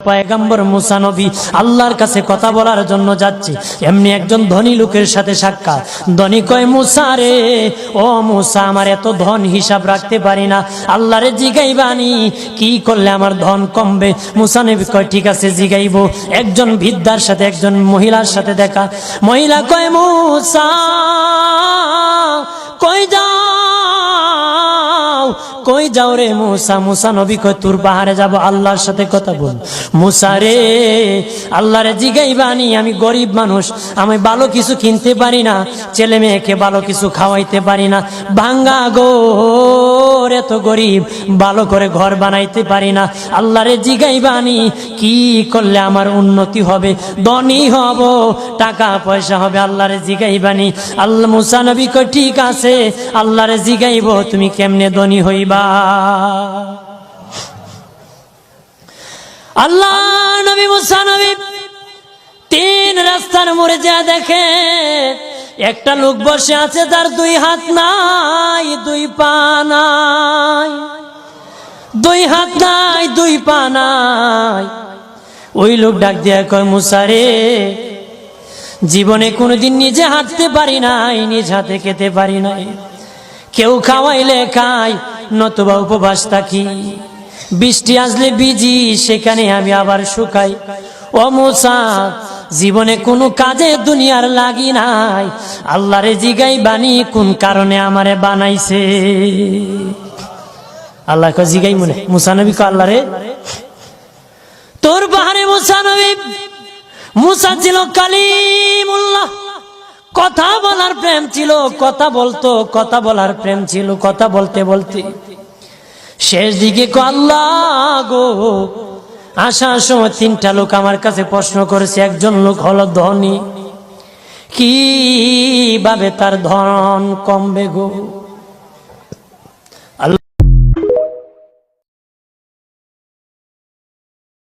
পয়গম্বর মুসা নবী আল্লাহর কাছে কথা বলার জন্য যাচ্ছে, এমনি একজন ধনী লোকের সাথে সাক্ষাৎ। ধনী কয়, মুসা রে, ও মুসা, আমার এত ধন হিসাব রাখতে পারি না, আল্লাহরে জিগাইবানি কি করলে আমার ধন কমবে? মুসা নবী কয়, ঠিক আছে জিগাইবো। একজন বৃদ্ধার সাথে, একজন মহিলার সাথে দেখা। মহিলা কয়, মুসা কই যাও, কই যাও রে মুসা? মুসা নবী কয়, তোর পাহাড়ে যাব, আল্লাহর সাথে কথা বল। মুসা রে, আল্লাহরে জিগাইবানি, আমি গরিব মানুষ, আমি ভালো কিছু কিনতে পারি না, ছেলে মেয়েকে ভালো কিছু খাওয়াইতে পারি না, ভাঙ্গা গোর, এত গরিব, ভালো করে ঘর বানাইতে পারি না, আল্লাহরে জিগাইবানি কি করলে আমার উন্নতি হবে, ধনী হব, টাকা পয়সা হবে, আল্লাহরে জিগাইবানি। আল্লাহ মুসা নবী কয়, ঠিক আছে, আল্লাহরে জিগাইব, তুমি কেমনে ধনী হইবা? আল্লাহ নবী মুসা নবী তিন রাস্তার মোড়ে যা দেখে একটা লোক বসে আছে, তার দুই হাত নাই, দুই পা নাই, দুই হাত নাই, দুই পা নাই। ওই লোক ডাক দিয়া কয়, মুসা রে, জীবনে কোনোদিন নিজে হাঁটতে পারি নাই, নিজ হাতে খেতে পারি নাই, কেউ খাওয়াইলে খাই, নতুবা উপবাস থাকি, বৃষ্টি আসলে ভিজি, সেখানে আমি আবার শুকাই। ও মুসা, জীবনে কোনো কাজে দুনিয়ার লাগি নাই, আল্লাহরে জিগাইবানি কোন কারণে আমারে বানাইছে? আল্লাহ কয়, জিগাই মনে। মুসা নবী কয়, আল্লাহরে তোর পাহাড়ে মুসা নবী, মুসা ছিল কালিমুল্লাহ, কথা বলার প্রেম ছিল, কথা বলতো, কথা বলার প্রেম ছিল। কথা বলতে বলতে শেষ দিকে আল্লাহ গো, আসার সময় তিনটা লোক আমার কাছে প্রশ্ন করেছে। একজন লোক হলো ধনী, কিভাবে তার ধন কমবে গো?